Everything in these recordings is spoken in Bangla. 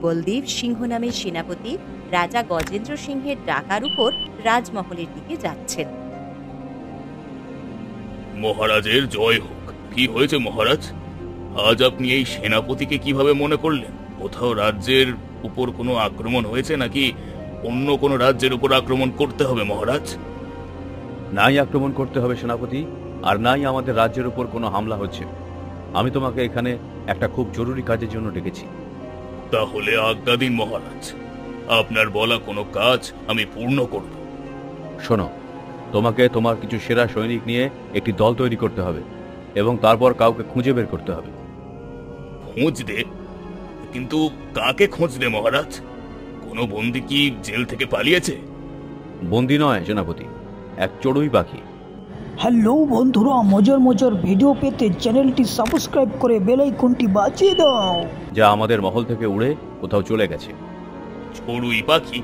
বলদেব সিংহ নামের সেনাপতি রাজা গজেন্দ্র সিংহের ডাকার উপর রাজমহলের দিকে যাচ্ছেন। মহারাজের জয় হোক। কি হয়েছে মহারাজ? আজ আপনি এই সেনাপতিকে কিভাবে মনে করলেন? কোথাও রাজ্যের উপর কোনো আক্রমণ হয়েছে নাকি অন্য কোনো রাজ্যের উপর আক্রমণ করতে হবে মহারাজ? নাই আক্রমণ করতে হবে সেনাপতি, আর নাই আমাদের রাজ্যের উপর কোনো হামলা হচ্ছে। আমি তোমাকে এখানে একটা খুব জরুরি কাজের জন্য ডেকেছি। তাহলে আজ্ঞা দিন মহারাজ, আপনার বলা কোনো কাজ আমি পূর্ণ করব। শোনো, তোমাকে তোমার কিছু সেরা সৈনিক নিয়ে একটি দল তৈরি করতে হবে এবং তারপর কাউকে খুঁজে বের করতে হবে। খুঁজতে? কিন্তু কাকে খুঁজতে মহারাজ? কোনো বন্দী কি জেল থেকে পালিয়েছে? বন্দী নয় সেনাপতি, এক চড়ুই পাখি। হ্যালো বন্ধুরা, মজার মজার ভিডিও পেতে চ্যানেলটি সাবস্ক্রাইব করে বেল আইকনটি বাজিয়ে দাও। যা আমাদের মহল থেকে উড়ে কোথাও চলে গেছে। চড়ুই পাখি?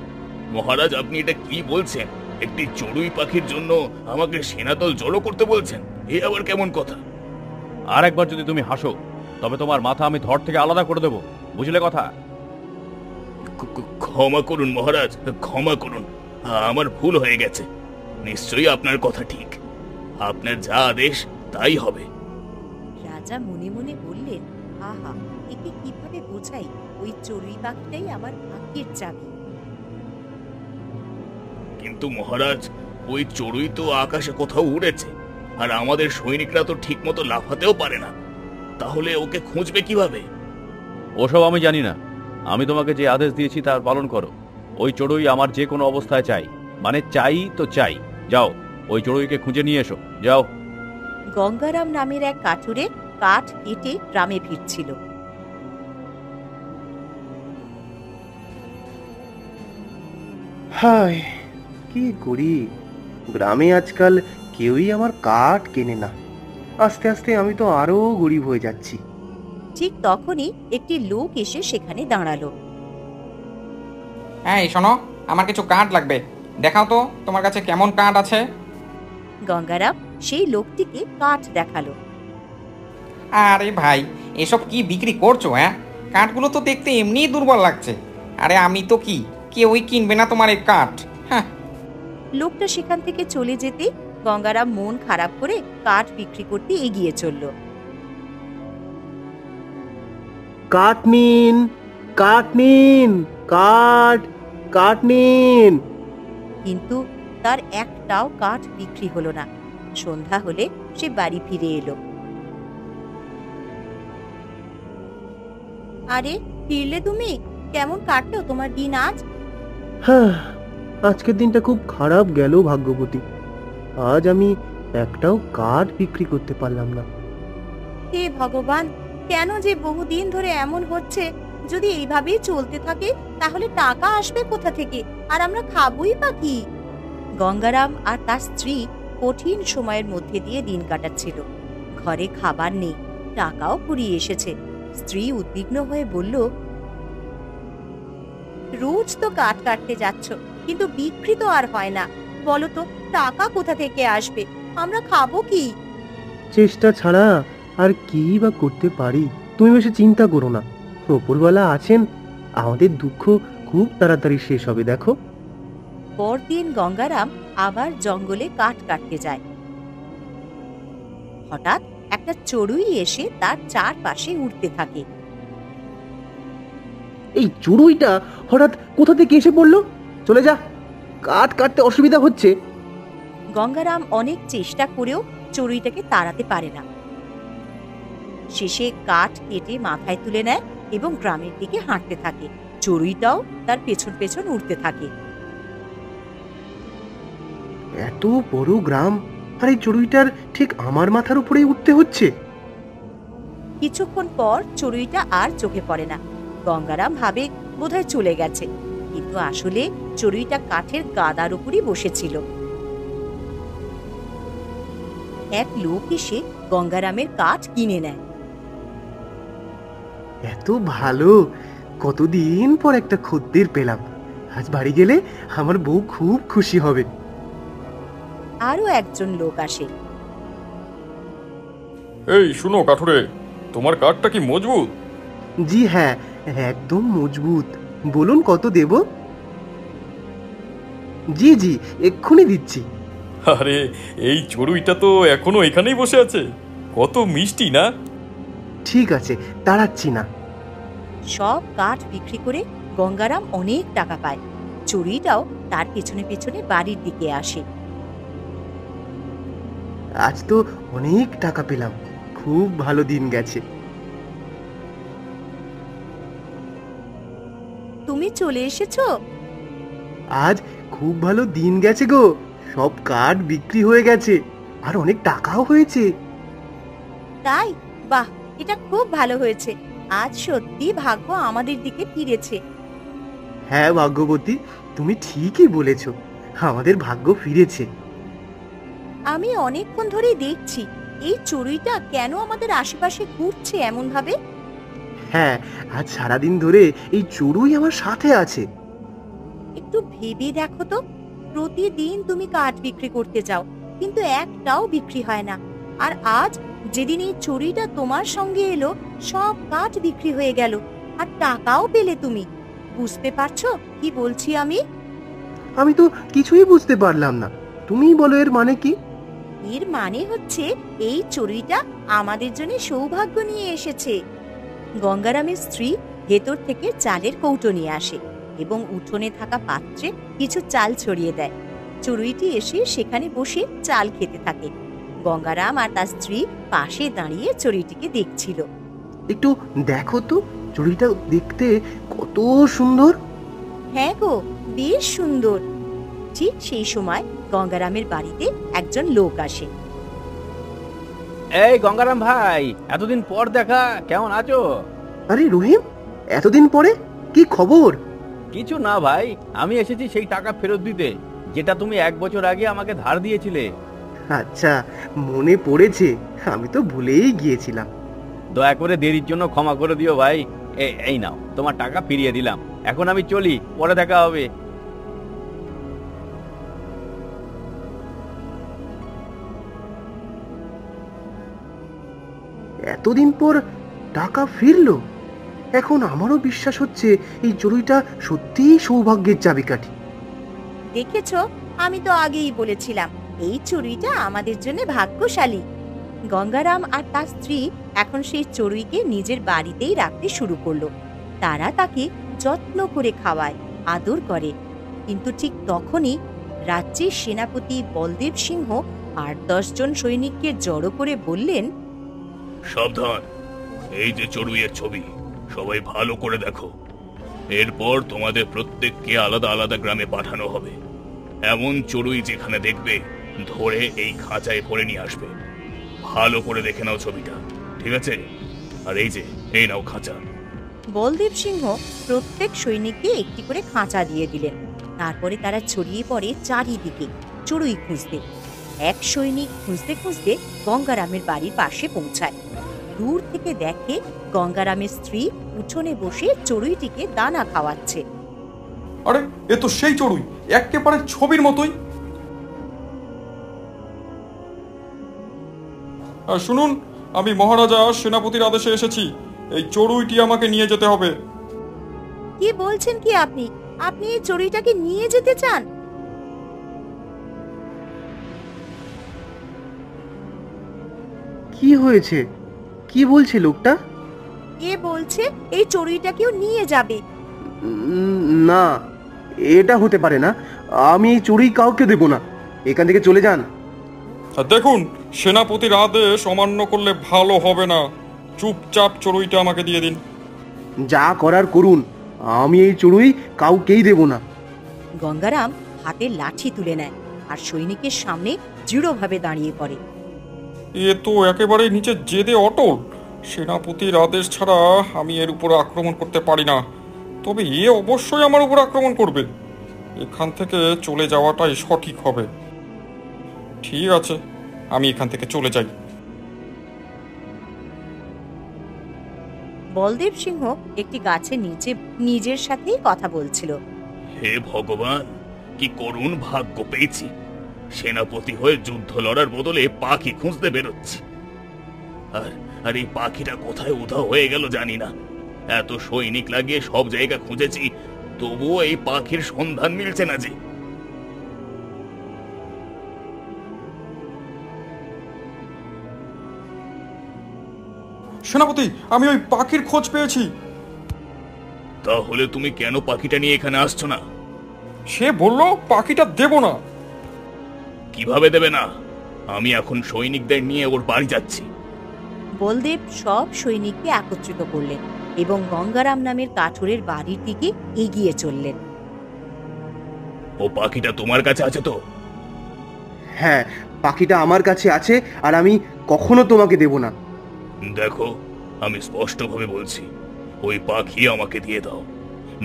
মহারাজ, আপনি এটা কি বলছেন? একটি চড়ুই পাখির জন্য আমাকে সেনাদল জড়ো করতে বলছেন? এ আবার কেমন কথা? আর একবার যদি তুমি হাসো তবে তোমার মাথা আমি ধড় থেকে আলাদা করে দেব, বুঝলে কথা? ক্ষমা করুন মহারাজ, ক্ষমা করুন। আমার ভুল হয়ে গেছে। নিশ্চয়ই আপনার কথা ঠিক। আপনার যা আদেশ তাই হবে। রাজা মনে মনে বললেন, আহা, একে কিভাবে বোঝাই? ওই চড়ুই পাখিটাই আমার ভাগ্যের চাবি। কিন্তু মহারাজ, ওই চড়ুই তো আকাশে কোথাও উড়েছে, আর আমাদের সৈনিকরা তো ঠিক মতো লাফাতেও পারে না। তাহলে ওকে খুঁজবে কিভাবে? ওসব আমি জানি না। আমি তোমাকে যে আদেশ দিয়েছি তার পালন করো। ওই চড়ুই আমার যে কোনো অবস্থায় চাই, মানে চাই তো চাই। যাও, ওই চড়ুইকে খুঁজে নিয়ে এসো, যাও। গঙ্গারাম নামের এক কাঠুরে কাঠ কেটে গ্রামে ফিরছিল। হায়, কি করি? গ্রামে আজকাল কেউই আমার কাঠ কেনে না। আস্তে আস্তে আমি তো আরো গরিব হয়ে যাচ্ছি। ঠিক তখনই একটি লোক এসে সেখানে দাঁড়ালো। হ্যাঁ, শোনো, আমার কিছু কাঠ লাগবে। দেখাও তো তোমার কাছে কেমন কাঠ আছে। গঙ্গারাম সেই লোকটিকে কাঠ দেখালো। আরে ভাই, এসব কি বিক্রি করছো? হ্যাঁ, কাঠগুলো তো দেখতে এমনিই দুর্বল লাগছে। আরে আমি তো কি, কেউই কিনবে না তোমার এই কাঠ। হ্যাঁ। লোকটা সেখান থেকে চলে যেতে গঙ্গারাম মন খারাপ করে কাঠ বিক্রি করতে এগিয়ে চলল। কাঠ নিন, কাঠ নিন, কাঠ, কাঠ নিন। কিন্তু তার একটাও কাঠ বিক্রি হলো না। সন্ধ্যা হলে সে বাড়ি ফিরে এলো। আরে, ফিরলে তুমি? কেমন কাটলো তোমার দিন আজ? হ্যাঁ, আজকের দিনটা খুব খারাপ গেল ভাগ্যবতী। আজ আমি একটাও কাঠ বিক্রি করতে পারলাম না। হে ভগবান, কেন যে বহুদিন ধরে এমন হচ্ছে? যদি এইভাবেই চলতে থাকে তাহলে টাকা আসবে কোথা থেকে, আর আমরা খাবোই বা কি? গঙ্গারাম আর তার স্ত্রী কঠিন সময়ের মধ্যে দিয়ে দিন কাটাচ্ছিল। ঘরে খাবার নেই, টাকাও ফুরিয়ে এসেছে। স্ত্রী উদ্বিগ্ন হয়ে বলল, রোজ তো কাঠ কাটতে যাচ্ছ, কিন্তু বিক্রি তো আর হয় না। বলো তো, টাকা কোথা থেকে আসবে? আমরা খাবো কি? চেষ্টা ছাড়া আর কি বা করতে পারি? তুমি বেশি চিন্তা করো না। ওপরওয়ালা আছেন, আমাদের দুঃখ খুব তাড়াতাড়ি শেষ হবে, দেখো। পরদিন গঙ্গারাম আবার জঙ্গলে কাঠ কাটতে যায়। হঠাৎ একটা চড়ুই এসে তার চারপাশে উড়তে থাকে। এই চড়ুইটা হঠাৎ কোথা থেকে এসে পড়লো? চলে যা, কাঠ কাটতে অসুবিধা হচ্ছে। গঙ্গারাম অনেক চেষ্টা করেও চড়ুইটাকে তাড়াতে পারে না। শেষে কাঠ কেটে মাথায় তুলে নেয় এবং গ্রামের দিকে হাঁটতে থাকে। চড়ুইটাও তার পেছন পেছন উড়তে থাকে। এত বড় গ্রাম, আর এই চড়ুইটার ঠিক আমার মাথার উপরেই উঠতে হচ্ছে। কিছুক্ষণ পর চড়ুইটা আর চোখে পড়ে না। গঙ্গারাম ভাবে বোধহয় চলে গেছে, কিন্তু আসলে চড়ুইটা কাঠের গাদার উপরই বসেছিল। এক লোক এসে গঙ্গারামের কাঠ কিনে নেয়। এত ভালো, কতদিন পর একটা খদ্দের পেলাম। আজ বাড়ি গেলে আমার বউ খুব খুশি হবে। আরো একজন লোক আসে। এই শুনো কাঠুরে, তোমার কাঠটা কি মজবুত? জি হ্যাঁ, একদম মজবুত। বলুন কত দেব? জি জি, এক্ষুনি দিচ্ছি। আরে এই চড়ুইটা তো এখনো এখানেই বসে আছে, কত মিষ্টি না? ঠিক আছে, দাঁড়াচ্ছি না। সব কাঠ বিক্রি করে গঙ্গারাম অনেক টাকা পায়। চড়ুইটাও তার পেছনে পেছনে বাড়ির দিকে আসে। আজ তো অনেক টাকা পেলাম, খুব ভালো দিন গেছে। তুমি চলে এসেছো? আজ খুব ভালো দিন গেছে গো, সব কাঠ বিক্রি হয়ে গেছে, আর অনেক টাকাও হয়েছে। তাই? বাহ, এটা খুব ভালো হয়েছে। আজ সত্যি ভাগ্য আমাদের দিকে ফিরেছে। হ্যাঁ ভাগ্যবতী, তুমি ঠিকই বলেছ, আমাদের ভাগ্য ফিরেছে। আমি অনেকক্ষণ ধরেই দেখছি এই চড়ুইটা কেন আমাদের আশেপাশে ঘুরছে এমন ভাবে। হ্যাঁ, আজ সারাদিন ধরে এই চড়ুই আমার সাথে আছে। একটু ভেবে দেখো তো, প্রতিদিন তুমি কাঠ বিক্রি করতে যাও, কিন্তু একটাও বিক্রি হয় না। আর আজ যেদিন এই চড়ুইটা তোমার সঙ্গে এলো, সব কাঠ বিক্রি হয়ে গেল, আর টাকাও পেলে তুমি। বুঝতে পারছো কি বলছি আমি? আমি তো কিছুই বুঝতে পারলাম না, তুমিই বলো এর মানে কি। এর মানে হচ্ছে এই চড়ুইটা আমাদের জন্য সৌভাগ্য নিয়ে এসেছে। গঙ্গারামের স্ত্রী ভেতর থেকে চালের কৌটো নিয়ে আসে এবং উঠোনে থাকা পাত্রে কিছু চাল ছড়িয়ে দেয়। চড়ুইটি এসে সেখানে বসে চাল খেতে থাকে। গঙ্গারাম আর তার স্ত্রী পাশে দাঁড়িয়ে চড়ুইটিকে দেখছিল। একটু দেখো তো, চড়ুইটা দেখতে কত সুন্দর। হ্যাঁ গো, বেশ সুন্দর। ঠিক সেই সময় গঙ্গারামের বাড়িতে একজন লোক আসে। এই গঙ্গারাম ভাই, এতদিন পর দেখা, কেমন আছো? আরে রহিম, এতদিন পরে কি খবর? কিছু না ভাই, আমি এসেছি সেই টাকা ফেরত দিতে যেটা তুমি 1 বছর আগে আমাকে ধার দিয়েছিলে। আচ্ছা, মনে পড়েছে, আমি তো ভুলেই গিয়েছিলাম। দয়া করে দেরির জন্য ক্ষমা করে দিও ভাই। এই নাও, তোমার টাকা ফিরিয়ে দিলাম। এখন আমি চলি, পরে দেখা হবে। এতদিন পর টাকা ফিরলো, এখন আমারও বিশ্বাস হচ্ছে এই চড়ুইটা সত্যিই সৌভাগ্যের চাবিকাঠি। দেখেছো, আমি তো আগেই বলেছিলাম এই চড়ুইটা আমাদের জন্য ভাগ্যশালী। গঙ্গারাম আর তার স্ত্রী এখন সেই চড়ুইকে নিজের বাড়িতেই রাখতে শুরু করলো। তারা তাকে যত্ন করে খাওয়ায়, আদর করে। কিন্তু ঠিক তখনই রাজ্যের সেনাপতি বলদেব সিংহ 8-10 জন সৈনিককে জড়ো করে বললেন, সাবধান, এই যে চড়ুইয়ের ছবি, সবাই ভালো করে দেখো। এরপর তোমাদের প্রত্যেককে আলাদা আলাদা গ্রামে পাঠানো হবে। এমন চড়ুই যেখানে দেখবে, ধরে এই খাঁচায় ভরে নিয়ে আসবে। ভালো করে দেখে নাও ছবিটা, ঠিক আছে? আর এই নাও খাঁচা। বলদেব সিংহ প্রত্যেক সৈনিককে একটি করে খাঁচা দিয়ে দিলেন। তারপরে তারা ছড়িয়ে পড়ে চারিদিকে চড়ুই খুঁজতে। এক সৈনিক খুঁজতে খুঁজতে গঙ্গারামের বাড়ির পাশে পৌঁছায়। দূর থেকে দেখে গঙ্গারামের স্ত্রী উঠোনে বসে চড়ুইটিকে দানা খাওয়াচ্ছে। আরে এ তো সেই চড়ুই, একেবারে ছবির মতোই। শুনুন, আমি মহারাজা সেনাপতির আদেশে এসেছি, এই চড়ুইটি আমাকে নিয়ে যেতে হবে। কি বলছেন কি আপনি? আপনি এই চড়ুইটাকে নিয়ে যেতে চান? কি হয়েছে? কি বলছে লোকটা? এ বলছে এই চড়ুইটাকেও নিয়ে যাবে। না, এটা হতে পারে না। আমি এই চড়ুই কাউকে দেব না, এখান থেকে চলে যান। দেখুন, সেনাপতির আদেশ অমান্য করলে ভালো হবে না। চুপচাপ চড়ুইটা আমাকে দিয়ে দিন। যা করার করুন, আমি এই চড়ুই কাউকেই দেব না। গঙ্গারাম হাতে লাঠি তুলে নেয় আর সৈনিকের সামনে দৃঢ়ভাবে দাঁড়িয়ে পড়ে। এ তো একেবারে নিচে জেদে অটল। সেনাপতির আদেশ ছাড়া আমি এর উপর আক্রমণ করতে পারি না, তবে এ অবশ্যই আমার উপর আক্রমণ করবে। এখান থেকে চলে যাওয়াটাই সঠিক হবে। ঠিক আছে, আমি এখান থেকে চলে যাই। বলদেব সিংহ একটি গাছের নিচে নিজের সাথেই কথা বলছিল। হে ভগবান, কি করুণ ভাগ্য পেয়েছি। সেনাপতি হয়ে যুদ্ধ লড়ার বদলে পাখি খুঁজতে বেরোচ্ছি। আর এই পাখিটা কোথায় উধাও হয়ে গেল জানি না। এত সৈনিক লাগিয়ে সব জায়গা খুঁজেছি, তবুও এই পাখির সন্ধান মিলছে না যে। সেনাপতি, আমি ওই পাখির খোঁজ পেয়েছি। তাহলে তুমি কেন পাখিটা নিয়ে এখানে আসছো না? সে বলল পাখিটা দেব না। কিভাবে দেবে না? আমি এখন সৈনিকদের নিয়ে ওর বাড়ি যাচ্ছি। বলদেব সব সৈনিককে একত্রিত করলেন এবং গঙ্গারাম নামের কাঠুরের বাড়ির দিকে এগিয়ে চললেন। ও পাখিটা তোমার কাছে আছে তো? হ্যাঁ, পাখিটা আমার কাছে আছে, আর আমি কখনো তোমাকে দেব না। দেখো, আমি স্পষ্টভাবে বলছি, ওই পাখি আমাকে দিয়ে দাও,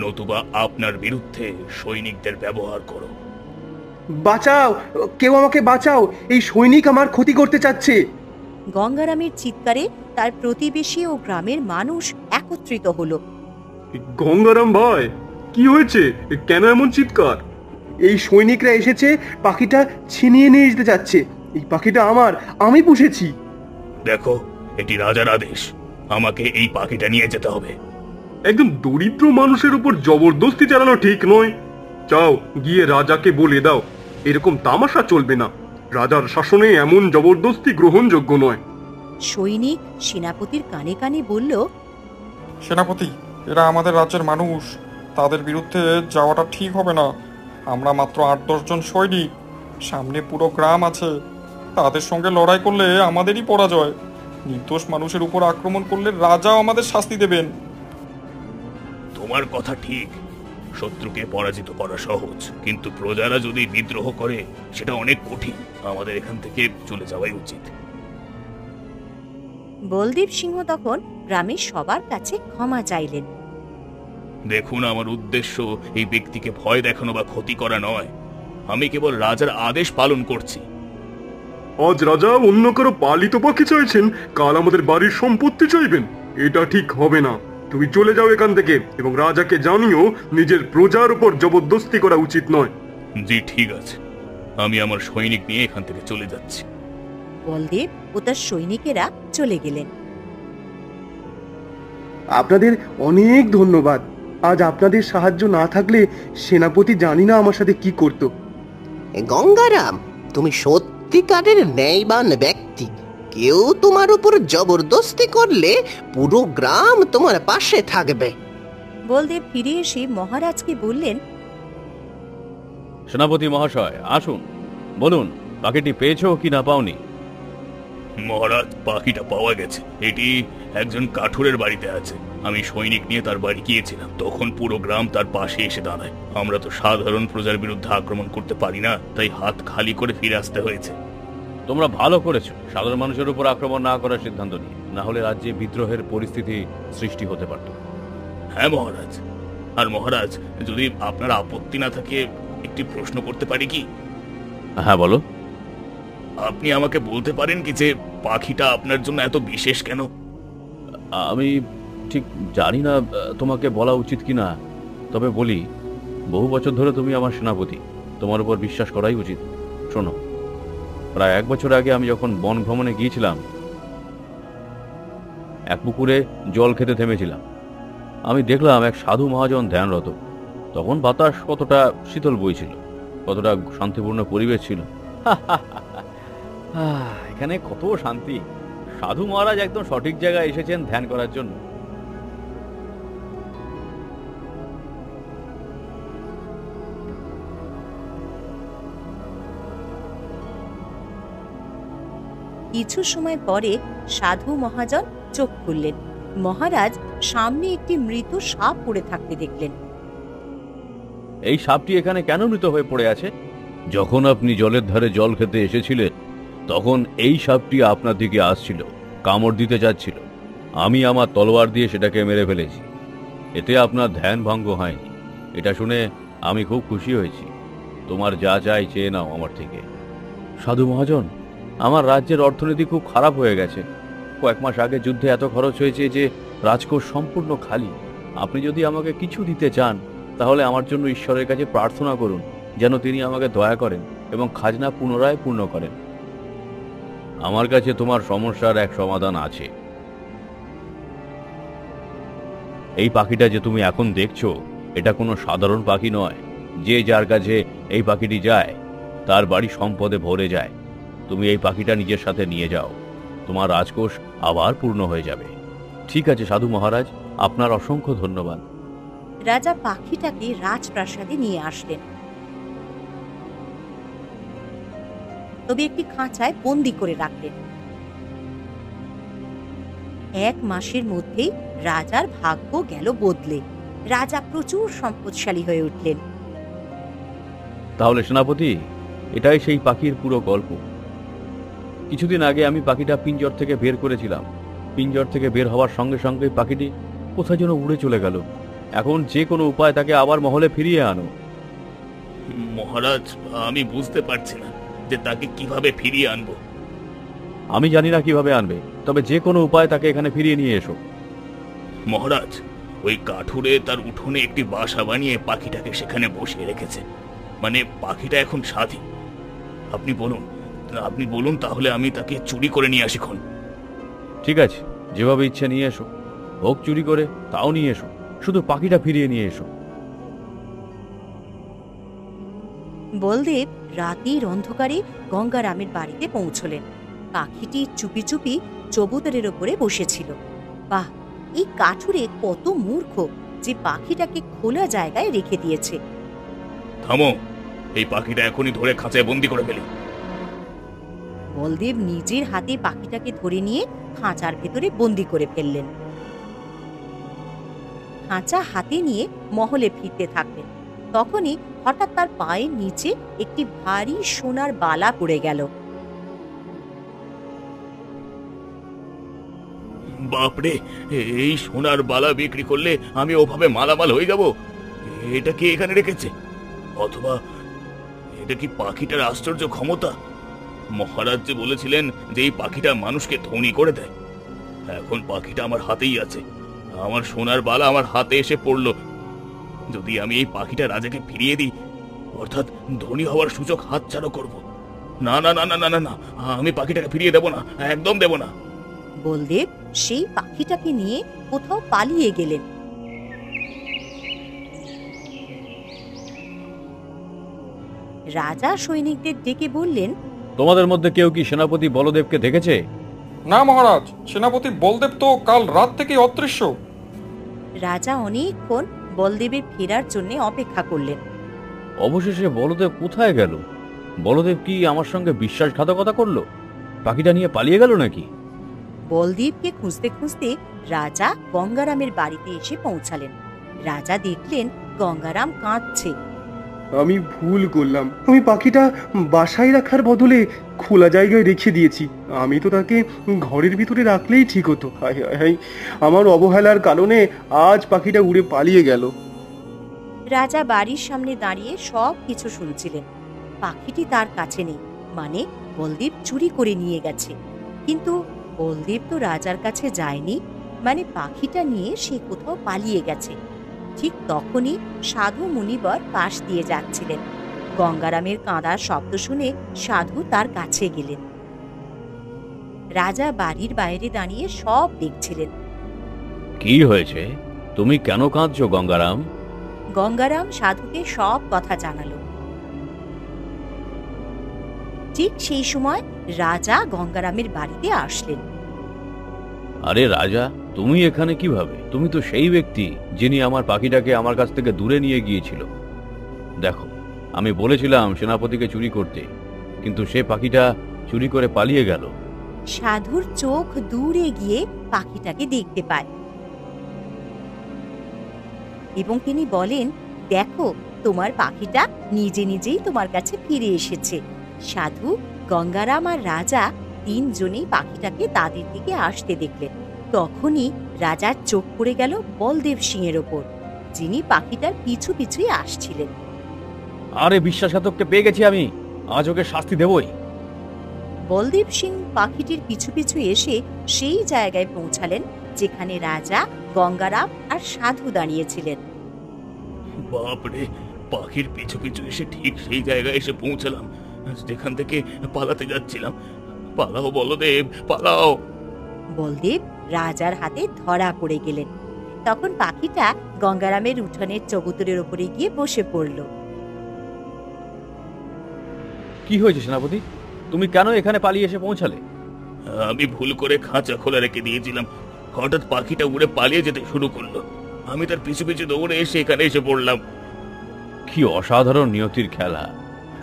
নতুবা আপনার বিরুদ্ধে সৈনিকদের ব্যবহার করো। বাঁচাও, কেউ আমাকে বাঁচাও, এই সৈনিক আমার ক্ষতি করতে চাচ্ছে। গঙ্গারামের চিৎকারে তার প্রতিবেশী ও গ্রামের মানুষ একত্রিত হলো। গঙ্গারাম ভাই, কি হয়েছে? কেন এমন চিৎকার? এই সৈনিকরা এসেছে, পাখিটা ছিনিয়ে নিয়ে যেতে চাচ্ছে। এই পাখিটা আমার, আমি পুষেছি। দেখো, এটি রাজার আদেশ, আমাকে এই পাখিটা নিয়ে যেতে হবে। একদম দরিদ্র মানুষের উপর জবরদস্তি চালানো ঠিক নয়। যাও, গিয়ে রাজাকে বলে দাও, এরকম তামাশা চলবে না। রাজার শাসনে এমন জবরদস্তি গ্রহণযোগ্য নয়। সৈনিক সেনাপতির কানে কানে বলল, সেনাপতি, এরা আমাদের রাজ্যের মানুষ, তাদের বিরুদ্ধে যাওয়াটা ঠিক হবে না। আমরা মাত্র ৮-১০ জন সৈনিক, সামনে পুরো গ্রাম আছে। তাদের সঙ্গে লড়াই করলে আমাদেরই পরাজয়। নির্দোষ মানুষের উপর আক্রমণ করলে রাজাও আমাদের শাস্তি দেবেন। তোমার কথা ঠিক, শত্রুকে পরাজিত করা সহজ, কিন্তু প্রজারা যদি বিদ্রোহ করে সেটা অনেক কঠিন। আমাদের এখান থেকে চলে যাওয়াই উচিত। বলদেব সিংহ তখন গ্রামের সবার কাছে ক্ষমা চাইলেন। দেখুন, আমার উদ্দেশ্য এই ব্যক্তিকে ভয় দেখানো বা ক্ষতি করা নয়। আমি কেবল রাজার আদেশ পালন করছি। আজ রাজা অন্য কারো পালিত পাখি চাইছেন, কাল আমাদের বাড়ির সম্পত্তি চাইবেন। এটা ঠিক হবে না। তুমি চলে যাও এখান থেকে, এবং রাজাকে জানিও নিজের প্রজার উপর জবরদস্তি করা উচিত নয়। জি ঠিক আছে, আমি আমার সৈনিক নিয়ে এখান থেকে চলে যাচ্ছি। বলদেব ও তার সৈনিকেরা চলে গেলেন। আপনাদের অনেক ধন্যবাদ। আজ আপনাদের সাহায্য না থাকলে সেনাপতি জানি না আমার সাথে কি করতো। গঙ্গারাম, তুমি সত্যিকারের ন্যায়বান ব্যক্তি। কেউ তোমার উপর জবরদস্তি করলে পুরো গ্রাম তোমার পাশে থাকবে। বলদেব ফিরে এসে মহারাজকে বললেন, সেনাপতি মহাশয়, আসুন, বলুন পাখিটি পেয়েছো কি না পাওনি? মহারাজ, পাখিটা পাওয়া গেছে। এটি একজন কাঠুরের বাড়িতে আছে। আমি সৈনিক নিয়ে তার বাড়ি গিয়েছিলাম, তখন পুরো গ্রাম তার পাশে এসে দাঁড়ায়। আমরা তো সাধারণ প্রজার বিরুদ্ধে আক্রমণ করতে পারি না, তাই হাত খালি করে ফিরে আসতে হয়েছে। তোমরা ভালো করেছো সাধারণ মানুষের উপর আক্রমণ না করার সিদ্ধান্ত নিয়ে, না হলে রাজ্যে বিদ্রোহের পরিস্থিতি সৃষ্টি হতে পারত। হ্যাঁ মহারাজ। আর মহারাজ, যদি আপনার আপত্তি না থাকে একটি প্রশ্ন করতে পারি কি? হ্যাঁ বলো। আপনি আমাকে বলতে পারেন কি যে পাখিটা আপনার জন্য এত বিশেষ কেন? আমি ঠিক জানি না তোমাকে বলা উচিত কিনা, তবে বলি, বহু বছর ধরে তুমি আমার সেনাপতি, তোমার উপর বিশ্বাস করাই উচিত। শোনো, প্রায় 1 বছর আগে আমি যখন বন ভ্রমণে গিয়েছিলাম, এক পুকুরে জল খেতে থেমেছিলাম। আমি দেখলাম এক সাধু মহাজন ধ্যানরত। তখন বাতাস কতটা শীতল বইছিল, কতটা শান্তিপূর্ণ পরিবেশ ছিল। এখানে কত শান্তি। সাধু মহারাজ একদম সঠিক জায়গায় এসেছেন ধ্যান করার জন্য। কিছু সময় পরে সাধু মহাজন চোখ খুললেন। মহারাজ সামনে একটি মৃত সাপ পড়ে থাকতে দেখলেন। এই সাপটি এখানে কেন মৃত হয়ে পড়ে আছে? যখন আপনি জলের ধারে জল খেতে এসেছিলেন, তখন এই সাপটি আপনার দিকে আসছিল, কামড় দিতে যাচ্ছিল। আমি আমার তলোয়ার দিয়ে সেটাকে মেরে ফেলেছি। এতে আপনার ধ্যান ভঙ্গ হয়নি। এটা শুনে আমি খুব খুশি হয়েছি। তোমার যা চাই চেয়ে নাও আমার থেকে। সাধু মহাজন, আমার রাজ্যের অর্থনীতি খুব খারাপ হয়ে গেছে। কয়েক মাস আগে যুদ্ধে এত খরচ হয়েছে যে রাজকোষ সম্পূর্ণ খালি। আপনি যদি আমাকে কিছু দিতে চান, তাহলে আমার জন্য ঈশ্বরের কাছে প্রার্থনা করুন যেন তিনি আমাকে দয়া করেন এবং খাজনা পুনরায় পূর্ণ করেন। আমার কাছে তোমার সমস্যার এক সমাধান আছে। এই পাখিটা যে তুমি এখন দেখছো, এটা কোনো সাধারণ পাখি নয়। যে যার কাছে এই পাখিটি যায় তার বাড়ি সম্পদে ভরে যায়। তুমি এই পাখিটা নিজের সাথে নিয়ে যাও, তোমার রাজকোষ আবার পূর্ণ হয়ে যাবে। ঠিক আছে সাধু মহারাজ, আপনার অসংখ্য ধন্যবাদ। রাজা পাখিটাকে রাজপ্রাসাদে নিয়ে আসলেন, তবে একটি খাঁচায় বন্দি করে রাখলেন। 1 মাসের মধ্যেই রাজার ভাগ্য গেল বদলে। রাজা প্রচুর সম্পদশালী হয়ে উঠলেন। তাহলে সেনাপতি, এটাই সেই পাখির পুরো গল্প। কিছুদিন আগে আমি পাখিটা পিঞ্জর থেকে বের করেছিলাম। পিঞ্জর থেকে বের হওয়ার সঙ্গে সঙ্গে পাখিটি কোথায় যেন উড়ে চলে গেল। এখন যে কোনো উপায় তাকে আবার মহলে ফিরিয়ে আনো। মহারাজ, আমি বুঝতে পারছি না যে তাকে কিভাবে ফিরিয়ে আনবো। আমি জানি না কিভাবে আনবে, তবে যে কোনো উপায় তাকে এখানে ফিরিয়ে নিয়ে এসো। মহারাজ, ওই কাঠুরে তার উঠোনে একটি বাসা বানিয়ে পাখিটাকে সেখানে বসিয়ে রেখেছে। মানে পাখিটা এখন স্বাধীন। আপনি বলুন তাহলে আমি তাকে চুরি করে নিয়ে আসি। ঠিক আছে, যেভাবে ইচ্ছে নিয়ে এসো, হোক চুরি করে তাও নিয়ে এসো, শুধু পাখিটা ফিরিয়ে নিয়ে এসো। বলদেব রাতের অন্ধকারে গঙ্গারামের বাড়িতে পৌঁছলেন। পাখিটি চুপি চুপি চবুতরের ওপরে বসেছিল। বাহ, এই কাঠুরে কত মূর্খ যে পাখিটাকে খোলা জায়গায় রেখে দিয়েছে। থামো, এই পাখিটা এখনই ধরে খাঁচায় বন্দি করে ফেলি। বলদেব নিজের হাতে পাখিটাকে ধরে নিয়ে খাঁচার ভেতরে বন্দি করে ফেললেন। খাঁচা হাতে নিয়ে মহলে ফিরতে থাকলেন। তখনই হঠাৎ তার পায়ের নিচে একটি ভারী সোনার বালা পড়ে গেল। বাপরে, এই সোনার বালা বিক্রি করলে আমি ওভাবে মালামাল হয়ে যাব। এটা কি এখানে রেখেছে? অথবা এটা কি পাখিটার আশ্চর্য ক্ষমতা? মহারাজ যে বলেছিলেন যে এই পাখিটা মানুষকে ধনী করে দেয়। এখন পাখিটা আমার হাতেই আছে। আমার সোনার বালা আমার হাতে এসে পড়ল। যদি আমি এই পাখিটা রাজাকে ফিরিয়ে দিই, অর্থাৎ ধনী হওয়ার সুযোগ হাতছাড়া করব। না না না না না না, আমি পাখিটাকে ফিরিয়ে দেব না, একদম দেব না। বলদেব সেই পাখিটাকে নিয়ে কোথাও পালিয়ে গেলেন। রাজা সৈনিকদের ডেকে বললেন, তোমাদের মধ্যে কেউ কি সেনাপতি বলদেবকে দেখেছে? না মহারাজ, সেনাপতি বলদেব তো কাল রাত থেকে অদৃশ্য। রাজা অনেকক্ষণ বলদেবের ফেরার জন্য অপেক্ষা করলেন। অবশেষে বলদেব কোথায় গেল? বলদেব কি আমার সঙ্গে বিশ্বাসঘাতকতা করলো? পাখিটা নিয়ে পালিয়ে গেল নাকি? বলদেবকে খুঁজতে খুঁজতে রাজা গঙ্গারামের বাড়িতে এসে পৌঁছালেন। রাজা দেখলেন গঙ্গারাম কাঁদছে। আমি ভুল করলাম। আমি পাখিটা বাসায় রাখার বদলে খোলা জায়গায় রেখে দিয়েছি। আমি তো তাকে ঘরের ভিতরে রাখলেই ঠিক হতো। হায় হায় হায়, আমার অবহেলার কারণে আজ পাখিটা উড়ে পালিয়ে গেল। রাজা বাড়ির সামনে দাঁড়িয়ে সব কিছু শুনছিলেন। পাখিটি তার কাছে নেই, মানে বলদেব চুরি করে নিয়ে গেছে। কিন্তু বলদেব তো রাজার কাছে যায়নি, মানে পাখিটা নিয়ে সে কোথাও পালিয়ে গেছে। ঠিক তখনই সাধু মুনিবর পাশ দিয়ে যাচ্ছিলেন। গঙ্গারামের কাঁদার শব্দ শুনে সাধু তার কাছে গেলেন। রাজা বাড়ির বাইরে দাঁড়িয়ে সব দেখছিলেন। কি হয়েছে? তুমি কেন কাঁদছো গঙ্গারাম? গঙ্গারাম সাধুকে সব কথা জানালো। ঠিক সেই সময় রাজা গঙ্গারামের বাড়িতে আসলেন। আরে রাজা, তুমি এখানে কিভাবে? তুমি তো সেই ব্যক্তি যিনি আমার পাখিটাকে আমার কাছ থেকে দূরে নিয়ে গিয়েছিল। দেখো, আমি বলেছিলাম সেনাপতিকে চুরি করতে, কিন্তু সে পাখিটা চুরি করে পালিয়ে গেল। সাধুর চোখ দূরে গিয়ে পাখিটাকে দেখতে পায় এবং তিনি বলেন, দেখো, তোমার পাখিটা নিজে নিজেই তোমার কাছে ফিরে এসেছে। সাধু, গঙ্গারাম আর রাজা তিনজনেই পাখিটাকে তাদের দিকে আসতে দেখলেন। তখনই রাজার চোখ পড়ে গেল বলদেব সিংহের ওপর, যিনি পাখিটার পিছু পিছুই আসছিলেন। আরে বিশ্বাসঘাতককে পেয়ে গেছি আমি, আজ ওকে শাস্তি দেবই। বলদেব সিং পাখিটির পিছু পিছু এসে সেই জায়গায় পৌঁছালেন যেখানে রাজা, গঙ্গারাম আর সাধু দাঁড়িয়েছিলেন। বাপরে, পাখির পিছু পিছু এসে ঠিক সেই জায়গায় এসে পৌঁছলাম যেখান থেকে পালাতে যাচ্ছিলাম। পালাও বলদেব, পালাও। বলদেব রাজার হাতে ধরা পড়ে গেলেন। তখন পাখিটা গঙ্গারামের উঠোনের চবুতরের উপরে গিয়ে বসে পড়ল। কি হয়েছে সেনাপতি? তুমি কেন এখানে পালিয়ে এসে পৌঁছালে? আমি ভুল করে খাঁচা খোলা রেখে দিয়েছিলাম। হঠাৎ পাখিটা উড়ে পালিয়ে যেতে শুরু করলো। আমি তার পিছু পিছু দৌড়ে এসে এখানে এসে পড়লাম। কি অসাধারণ নিয়তির খেলা!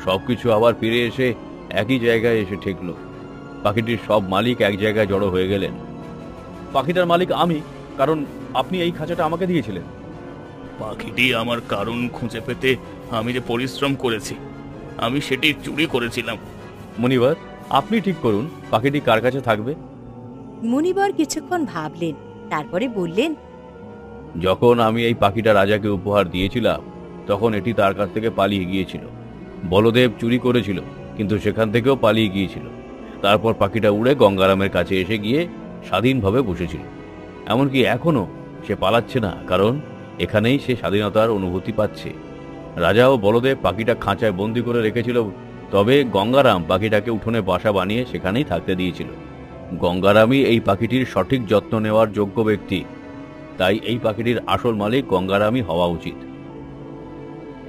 সবকিছু আবার ফিরে এসে একই জায়গায় এসে ঠেকলো। পাখিটির সব মালিক এক জায়গায় জড়ো হয়ে গেলেন। পাখিটার মালিক আমি, কারণ আপনি এই খাঁচাটা আমাকে দিয়েছিলেন। পাখিটি আমার কারণ খুঁজে পেতে আমি যে পরিশ্রম করেছি, আমি সেটি চুরি করেছিলাম। মুনিবার, আপনি ঠিক করুন পাখিটি কার কাছে থাকবে। মুনিবর কিছুক্ষণ ভাবলেন, তারপরে বললেন, যখন আমি এই পাখিটা রাজাকে উপহার দিয়েছিলাম তখন এটি তার কাছ থেকে পালিয়ে গিয়েছিল। বলদেব চুরি করেছিল, কিন্তু সেখান থেকেও পালিয়ে গিয়েছিল। তারপর পাখিটা উড়ে গঙ্গারামের কাছে এসে গিয়ে স্বাধীনভাবে বসেছিল। এমনকি এখনো সে পালাচ্ছে না, কারণ এখানেই সে স্বাধীনতার অনুভূতি পাচ্ছে। রাজা ও বলদেব পাখিটা খাঁচায় বন্দি করে রেখেছিল, তবে গঙ্গারাম পাখিটাকে উঠোনে বাসা বানিয়ে সেখানেই থাকতে দিয়েছিল। গঙ্গারামই এই পাখিটির সঠিক যত্ন নেওয়ার যোগ্য ব্যক্তি, তাই এই পাখিটির আসল মালিক গঙ্গারামই হওয়া উচিত।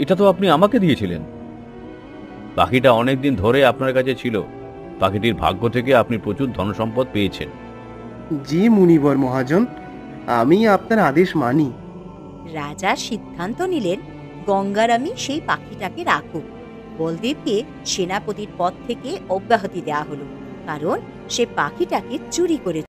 এটা তো আপনি আমাকে দিয়েছিলেন। পাখিটা অনেকদিন ধরে আপনার কাছে ছিল। পাখিটির ভাগ্য থেকে আপনি প্রচুর ধনসম্পদ পেয়েছেন। জি মুনিবর মহাজন, আমি আপনার আদেশ মানি। রাজা সিদ্ধান্ত নিলেন গঙ্গারামই সেই পাখিটাকে রাখুক। বলদেবকে সেনাপতির পদ থেকে অব্যাহতি দেওয়া হলো, কারণ সে পাখিটাকে চুরি করে